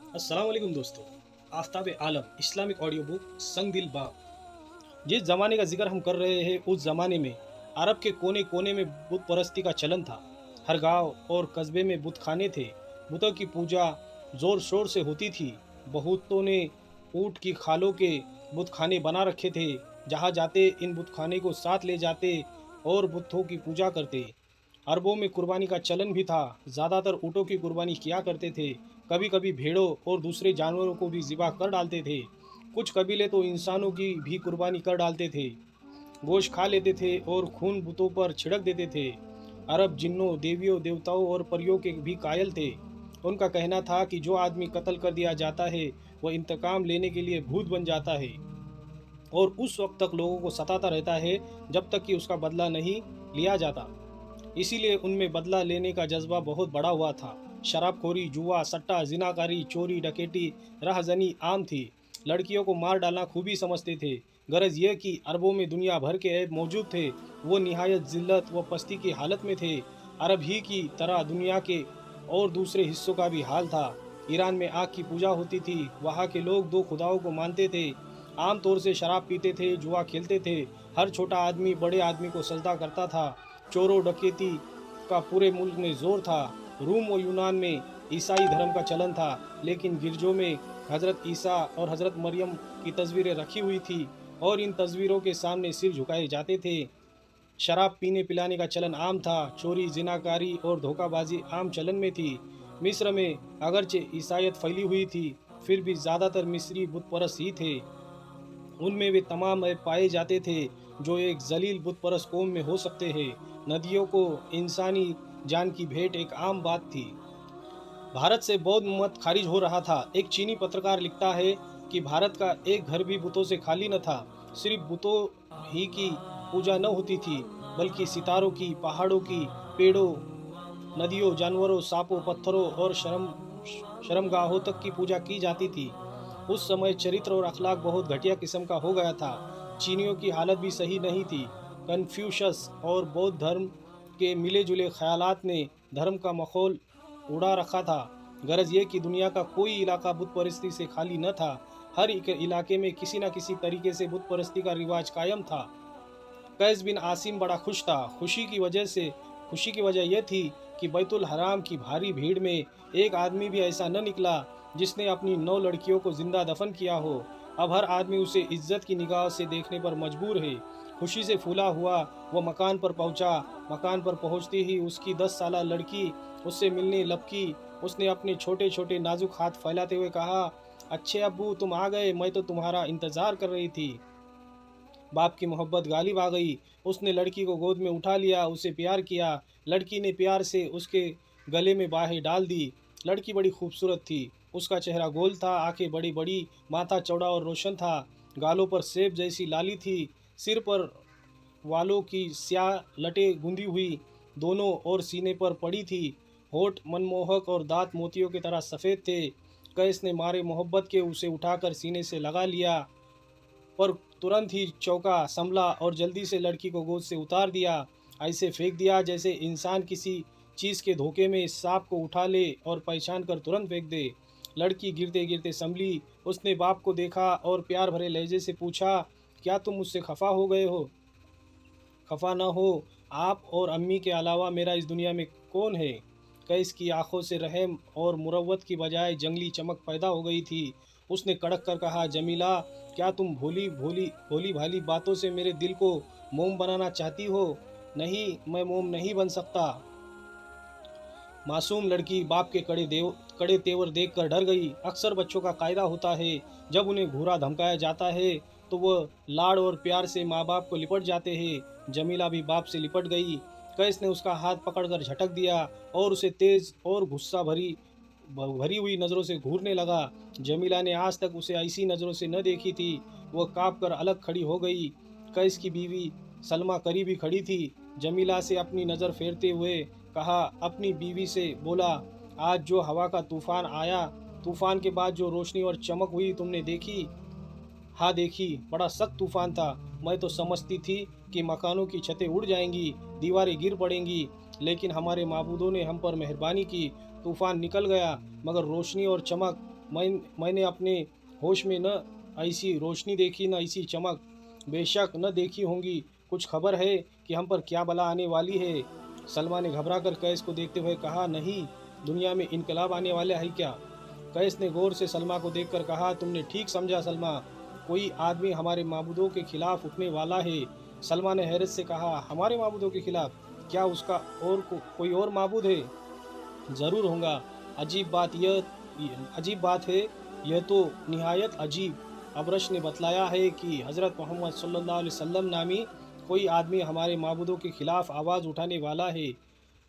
अस्सलाम वालेकुम दोस्तों। आफ्ताब आलम इस्लामिक ऑडियो बुक संग दिल बाप। जिस ज़माने का जिक्र हम कर रहे हैं उस ज़माने में अरब के कोने कोने में बुत परस्ती का चलन था। हर गांव और कस्बे में बुत खाने थे। बुतों की पूजा ज़ोर शोर से होती थी। बहुतों ने ऊँट की खालों के बुत खाने बना रखे थे। जहाँ जाते इन बुत खाने को साथ ले जाते और बुतों की पूजा करते। अरबों में कुर्बानी का चलन भी था। ज़्यादातर ऊँटों की कुर्बानी किया करते थे। कभी कभी भेड़ों और दूसरे जानवरों को भी ज़िबा कर डालते थे। कुछ कबीले तो इंसानों की भी कुर्बानी कर डालते थे। गोश्त खा लेते थे और खून बुतों पर छिड़क देते थे। अरब जिन्नों, देवियों, देवताओं और परियों के भी कायल थे। उनका कहना था कि जो आदमी कत्ल कर दिया जाता है वह इंतकाम लेने के लिए भूत बन जाता है और उस वक्त तक लोगों को सताता रहता है जब तक कि उसका बदला नहीं लिया जाता। इसीलिए उनमें बदला लेने का जज्बा बहुत बड़ा हुआ था। शराबखोरी, जुआ, सट्टा, जिनाकारी, चोरी, डकैती, राहजनी आम थी। लड़कियों को मार डालना खूबी समझते थे। गरज यह कि अरबों में दुनिया भर के ऐब मौजूद थे। वो निहायत जिल्लत व पस्ती की हालत में थे। अरब ही की तरह दुनिया के और दूसरे हिस्सों का भी हाल था। ईरान में आग की पूजा होती थी। वहाँ के लोग दो खुदाओं को मानते थे। आम तौर से शराब पीते थे, जुआ खेलते थे। हर छोटा आदमी बड़े आदमी को सजदा करता था। चोरों डकैती का पूरे मुल्क में जोर था। रूम और यूनान में ईसाई धर्म का चलन था, लेकिन गिरजों में हज़रत ईसा और हज़रत मरियम की तस्वीरें रखी हुई थी और इन तस्वीरों के सामने सिर झुकाए जाते थे। शराब पीने पिलाने का चलन आम था। चोरी, जिनाकारी और धोखाबाजी आम चलन में थी। मिस्र में अगरचे ईसाइयत फैली हुई थी, फिर भी ज़्यादातर मिस्री बुत परस्त ही थे। उनमें वे तमाम ऐप पाए जाते थे जो एक जलील बुत परस्त कौम में हो सकते हैं। नदियों को इंसानी जान की भेंट एक आम बात थी। भारत से बौद्ध मत खारिज हो रहा था। एक चीनी पत्रकार लिखता है कि भारत का एक घर भी बुतों से खाली न था। सिर्फ बुतों ही की पूजा न होती थी, बल्कि सितारों की, पहाड़ों की, पेड़ों, नदियों, जानवरों, सांपों, पत्थरों और शर्मगाहों तक की पूजा की जाती थी। उस समय चरित्र और अखलाक बहुत घटिया किस्म का हो गया था। चीनियों की हालत भी सही नहीं थी। कन्फ्यूशस और बौद्ध धर्म के मिले जुले ख्यालात ने धर्म का माहौल उड़ा रखा था। गरज ये कि दुनिया का कोई इलाका बुत परस्ती से खाली न था। हर एक इलाके में किसी न किसी तरीके से बुत परस्ती का रिवाज कायम था। कैस बिन आसिम बड़ा खुश था। खुशी की वजह यह थी कि बैतुल हराम की भारी भीड़ में एक आदमी भी ऐसा न निकला जिसने अपनी 9 लड़कियों को जिंदा दफन किया हो। अब हर आदमी उसे इज्जत की निगाह से देखने पर मजबूर है। खुशी से फूला हुआ वह मकान पर पहुंचा। मकान पर पहुंचते ही उसकी 10 साला लड़की उससे मिलने लपकी। उसने अपने छोटे छोटे नाजुक हाथ फैलाते हुए कहा, अच्छे अब्बू तुम आ गए, मैं तो तुम्हारा इंतजार कर रही थी। बाप की मोहब्बत गालिब आ गई। उसने लड़की को गोद में उठा लिया, उसे प्यार किया। लड़की ने प्यार से उसके गले में बाहें डाल दी। लड़की बड़ी खूबसूरत थी। उसका चेहरा गोल था, आंखें बड़ी बड़ी, माथा चौड़ा और रोशन था। गालों पर सेब जैसी लाली थी। सिर पर वालों की स्याह लटें गुंदी हुई दोनों और सीने पर पड़ी थी। होठ मनमोहक और दांत मोतियों की तरह सफ़ेद थे। कैस ने मारे मोहब्बत के उसे उठाकर सीने से लगा लिया, पर तुरंत ही चौंका, संभला और जल्दी से लड़की को गोद से उतार दिया। ऐसे फेंक दिया जैसे इंसान किसी चीज़ के धोखे में सांप को उठा ले और पहचान कर तुरंत फेंक दे। लड़की गिरते गिरते संभली। उसने बाप को देखा और प्यार भरे लहजे से पूछा, क्या तुम मुझसे खफा हो गए हो? खफा न हो, आप और अम्मी के अलावा मेरा इस दुनिया में कौन है? कैस की आंखों से रहम और मुरव्वत की बजाय जंगली चमक पैदा हो गई थी। उसने कड़क कर कहा, जमीला, क्या तुम भोली भोली भोली भाली बातों से मेरे दिल को मोम बनाना चाहती हो? नहीं, मैं मोम नहीं बन सकता। मासूम लड़की बाप के कड़े तेवर देखकर डर गई। अक्सर बच्चों का कायदा होता है, जब उन्हें घूरा धमकाया जाता है तो वह लाड़ और प्यार से माँ बाप को लिपट जाते हैं। जमीला भी बाप से लिपट गई। कैस ने उसका हाथ पकड़कर झटक दिया और उसे तेज और गुस्सा भरी भरी हुई नज़रों से घूरने लगा। जमीला ने आज तक उसे ऐसी नज़रों से न देखी थी। वह काँप कर अलग खड़ी हो गई। कैस की बीवी सलमा करीब ही खड़ी थी। जमीला से अपनी नज़र फेरते हुए कहा, अपनी बीवी से बोला, आज जो हवा का तूफान आया, तूफान के बाद जो रोशनी और चमक हुई तुमने देखी? हाँ देखी, बड़ा सख्त तूफान था। मैं तो समझती थी कि मकानों की छतें उड़ जाएंगी, दीवारें गिर पड़ेंगी, लेकिन हमारे माबूदों ने हम पर मेहरबानी की। तूफान निकल गया, मगर रोशनी और चमक मैंने अपने होश में न ऐसी रोशनी देखी न ऐसी चमक, बेशक न देखी होंगी। कुछ खबर है कि हम पर क्या बला आने वाली है? सलमा ने घबरा कर कैस को देखते हुए कहा, नहीं, दुनिया में इनकलाब आने वाला है क्या? कैस ने गौर से सलमा को देखकर कहा, तुमने ठीक समझा सलमा, कोई आदमी हमारे माबूदों के खिलाफ उठने वाला है। सलमा ने हैरत से कहा, हमारे माबूदों के खिलाफ? क्या उसका कोई और माबूद है? ज़रूर होगा। अजीब बात है, यह तो निहायत अजीब। अबरश ने बतलाया है कि हज़रत मोहम्मद सल्लल्लाहु अलैहि वसल्लम नामी कोई आदमी हमारे माबूदों के खिलाफ़ आवाज़ उठाने वाला है।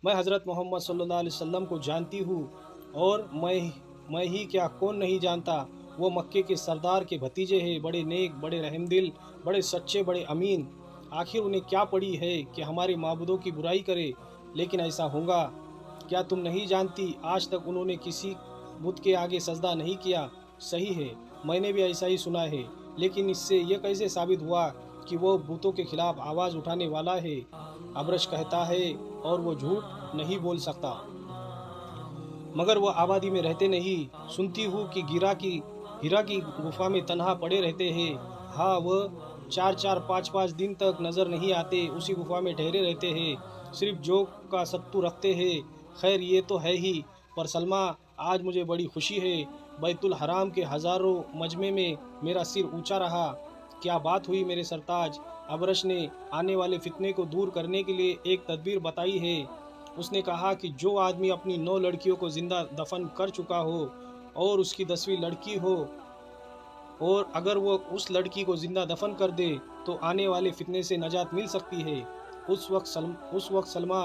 मैं हज़रत मोहम्मद सल्लल्लाहु अलैहि वसल्लम को जानती हूँ, और मैं ही क्या, कौन नहीं जानता। वो मक्के के सरदार के भतीजे हैं, बड़े नेक, बड़े रहमदिल, बड़े सच्चे, बड़े अमीन। आखिर उन्हें क्या पड़ी है कि हमारे माबूदों की बुराई करे? लेकिन ऐसा होगा। क्या तुम नहीं जानती, आज तक उन्होंने किसी बुत के आगे सजदा नहीं किया। सही है, मैंने भी ऐसा ही सुना है, लेकिन इससे यह कैसे साबित हुआ कि वो बुतों के खिलाफ आवाज़ उठाने वाला है? अबरश कहता है और वो झूठ नहीं बोल सकता। मगर वो आबादी में रहते नहीं। सुनती हूँ कि हीरा की गुफा में तन्हा पड़े रहते हैं। हाँ, वह 4-4, 5-5 दिन तक नज़र नहीं आते, उसी गुफा में ठहरे रहते हैं, सिर्फ जोक का सत्तू रखते हैं। खैर, ये तो है ही, पर सलमा, आज मुझे बड़ी खुशी है। बैतुल हराम के हज़ारों मजमे में मेरा सिर ऊंचा रहा। क्या बात हुई मेरे सरताज? अबरश ने आने वाले फितने को दूर करने के लिए एक तदबीर बताई है। उसने कहा कि जो आदमी अपनी 9 लड़कियों को जिंदा दफन कर चुका हो और उसकी 10वीं लड़की हो, और अगर वो उस लड़की को जिंदा दफन कर दे तो आने वाले फितने से नजात मिल सकती है। उस वक्त सलमा,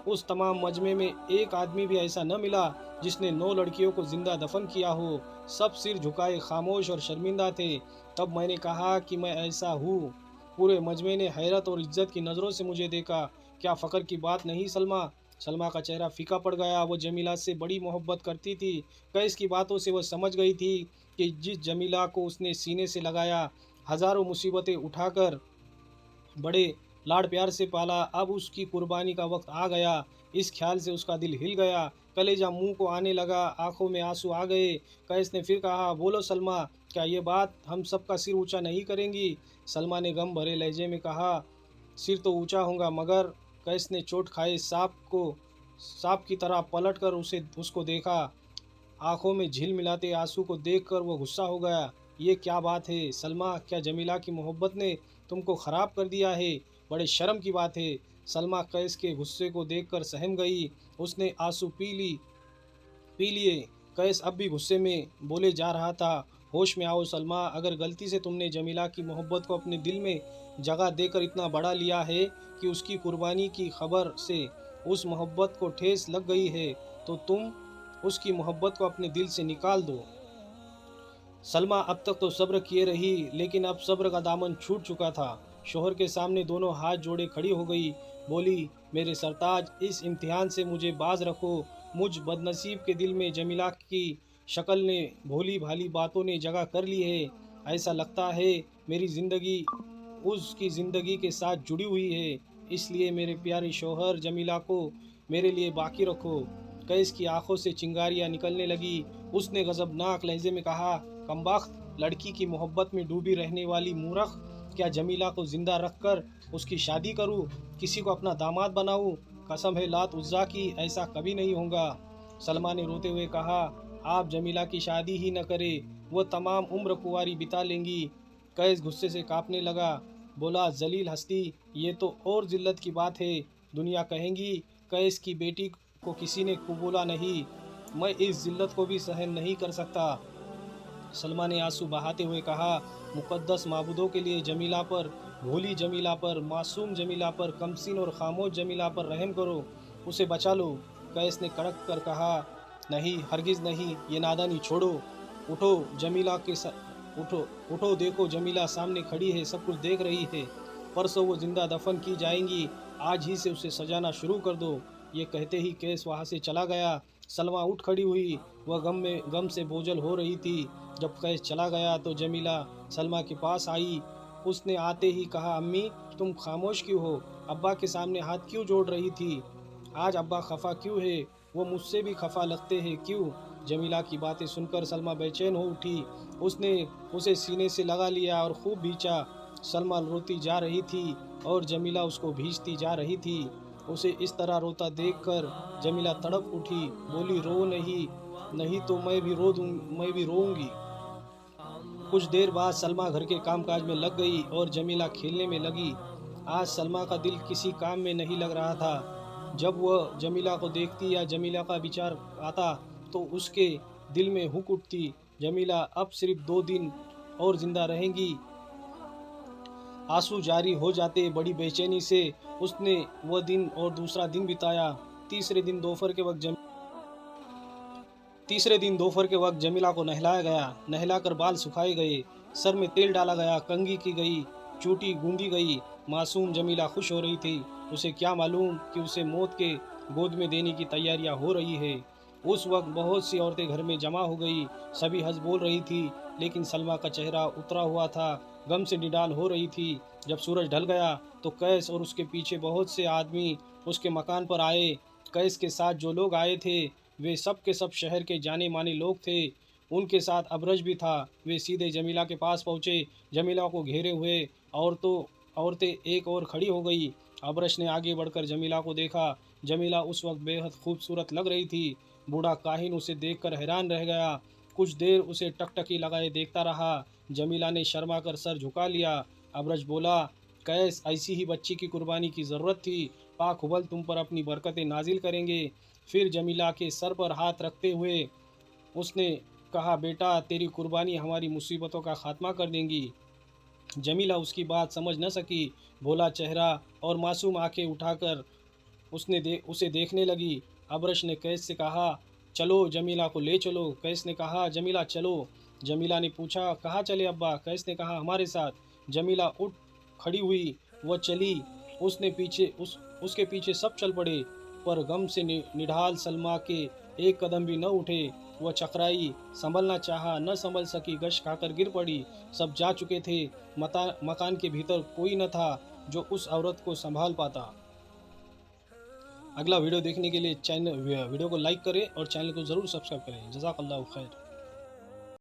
उस तमाम मजमे में एक आदमी भी ऐसा न मिला जिसने 9 लड़कियों को जिंदा दफन किया हो। सब सिर झुकाए खामोश और शर्मिंदा थे। तब मैंने कहा कि मैं ऐसा हूँ। पूरे मजमे ने हैरत और इज्जत की नज़रों से मुझे देखा। क्या फ़ख्र की बात नहीं सलमा? सलमा का चेहरा फीका पड़ गया। वो जमीला से बड़ी मोहब्बत करती थी। कैस की बातों से वह समझ गई थी कि जिस जमीला को उसने सीने से लगाया, हज़ारों मुसीबतें उठाकर बड़े लाड़ प्यार से पाला, अब उसकी कुर्बानी का वक्त आ गया। इस ख्याल से उसका दिल हिल गया, कलेजा मुंह को आने लगा, आंखों में आंसू आ गए। कैस ने फिर कहा, बोलो सलमा, क्या ये बात हम सबका सिर ऊंचा नहीं करेंगी? सलमा ने गम भरे लहजे में कहा, सिर तो ऊंचा होगा, मगर। कैस ने चोट खाए सांप की तरह पलट कर उसको देखा। आंखों में झिल मिलाते आंसू को देखकर वो गुस्सा हो गया। ये क्या बात है सलमा? क्या जमीला की मोहब्बत ने तुमको ख़राब कर दिया है? बड़े शर्म की बात है। सलमा कैस के गुस्से को देखकर सहम गई। उसने आंसू पी लिए। कैस अब भी गुस्से में बोले जा रहा था, होश में आओ सलमा, अगर गलती से तुमने जमीला की मोहब्बत को अपने दिल में जगह देकर इतना बढ़ा लिया है कि उसकी कुर्बानी की खबर से उस मोहब्बत को ठेस लग गई है, तो तुम उसकी मोहब्बत को अपने दिल से निकाल दो। सलमा अब तक तो सब्र किए रही, लेकिन अब सब्र का दामन छूट चुका था। शोहर के सामने दोनों हाथ जोड़े खड़ी हो गई। बोली, मेरे सरताज, इस इम्तिहान से मुझे बाज रखो। मुझ बदनसीब के दिल में जमीला की शक्ल ने, भोली भाली बातों ने जगह कर ली है। ऐसा लगता है मेरी ज़िंदगी उसकी ज़िंदगी के साथ जुड़ी हुई है। इसलिए मेरे प्यारे शोहर, जमीला को मेरे लिए बाकी रखो। कैस की आंखों से चिंगारियां निकलने लगी। उसने गजबनाक लहजे में कहा, कमबख्त, लड़की की मोहब्बत में डूबी रहने वाली मूर्ख, क्या जमीला को जिंदा रखकर उसकी शादी करूं, किसी को अपना दामाद बनाऊं? कसम है लात उज़्ज़ा की, ऐसा कभी नहीं होगा। सलमा ने रोते हुए कहा, आप जमीला की शादी ही न करें, वो तमाम उम्र कुंवारी बिता लेंगी। कैस गुस्से से कांपने लगा। बोला, जलील हस्ती, ये तो और जिल्लत की बात है। दुनिया कहेंगी कैस की बेटी को किसी ने कबूला नहीं। मैं इस जिल्लत को भी सहन नहीं कर सकता। सलमा ने आंसू बहाते हुए कहा, मुक़द्दस माबूदों के लिए जमीला पर, भोली जमीला पर, मासूम जमीला पर, कमसिन और खामोश जमीला पर रहम करो, उसे बचा लो। कैस ने कड़क कर कहा, नहीं, हरगिज़ नहीं, ये नादानी छोड़ो। उठो जमीला के स... उठो उठो, देखो जमीला सामने खड़ी है, सब कुछ देख रही है। परसों वो जिंदा दफन की जाएंगी, आज ही से उसे सजाना शुरू कर दो। ये कहते ही कैस वहाँ से चला गया। सलमा उठ खड़ी हुई। वह गम से बोझल हो रही थी। जब कैस चला गया तो जमीला सलमा के पास आई। उसने आते ही कहा, अम्मी, तुम खामोश क्यों हो? अब्बा के सामने हाथ क्यों जोड़ रही थी? आज अब्बा खफा क्यों है? वो मुझसे भी खफा लगते हैं क्यों? जमीला की बातें सुनकर सलमा बेचैन हो उठी। उसने उसे सीने से लगा लिया और खूब भींचा। सलमा रोती जा रही थी और जमीला उसको भींचती जा रही थी। उसे इस तरह रोता देखकर जमीला तड़प उठी, बोली, रो नहीं, नहीं तो मैं भी रोऊंगी। कुछ देर बाद सलमा घर के कामकाज में लग गई और जमीला खेलने में लगी। आज सलमा का दिल किसी काम में नहीं लग रहा था। जब वह जमीला को देखती या जमीला का विचार आता तो उसके दिल में हुक उठती, जमीला अब सिर्फ 2 दिन और जिंदा रहेंगी। आंसू जारी हो जाते। बड़ी बेचैनी से उसने वह दिन और दूसरा दिन बिताया। तीसरे दिन दोपहर के वक्त जमीला को नहलाया गया। नहलाकर बाल सुखाए गए, सर में तेल डाला गया, कंघी की गई, चूटी गूंदी गई। मासूम जमीला खुश हो रही थी। उसे क्या मालूम कि उसे मौत के गोद में देने की तैयारियां हो रही है। उस वक्त बहुत सी औरतें घर में जमा हो गई। सभी हंस बोल रही थी, लेकिन सलमा का चेहरा उतरा हुआ था, गम से निडाल हो रही थी। जब सूरज ढल गया तो कैस और उसके पीछे बहुत से आदमी उसके मकान पर आए। कैस के साथ जो लोग आए थे वे सब के सब शहर के जाने माने लोग थे। उनके साथ अबरज भी था। वे सीधे जमीला के पास पहुँचे। जमीला को घेरे हुए औरतें एक और खड़ी हो गई। अबरश ने आगे बढ़कर जमीला को देखा। जमीला उस वक्त बेहद खूबसूरत लग रही थी। बूढ़ा काहिन उसे देखकर हैरान रह गया। कुछ देर उसे टकटकी लगाए देखता रहा। जमीला ने शर्मा कर सर झुका लिया। अबरज बोला, कैस, ऐसी ही बच्ची की कुर्बानी की ज़रूरत थी। पाक हुबल तुम पर अपनी बरकतें नाजिल करेंगे। फिर जमीला के सर पर हाथ रखते हुए उसने कहा, बेटा, तेरी कुर्बानी हमारी मुसीबतों का खात्मा कर देंगी। जमीला उसकी बात समझ न सकी। भोला चेहरा और मासूम आंखें उठाकर उसे देखने लगी। अबरश ने कैस से कहा, चलो, जमीला को ले चलो। कैस ने कहा, जमीला चलो। जमीला ने पूछा, कहाँ चले अब्बा? कैस ने कहा, हमारे साथ। जमीला उठ खड़ी हुई। वह चली। उसके पीछे सब चल पड़े, पर गम से निढाल सलमा के एक कदम भी न उठे। वह चकराई, संभलना चाहा, न संभल सकी, गश खाकर गिर पड़ी। सब जा चुके थे। मकान के भीतर कोई न था जो उस औरत को संभाल पाता। अगला वीडियो देखने के लिए वीडियो को लाइक करें और चैनल को ज़रूर सब्सक्राइब करें। जज़ाकल्लाहु खैर।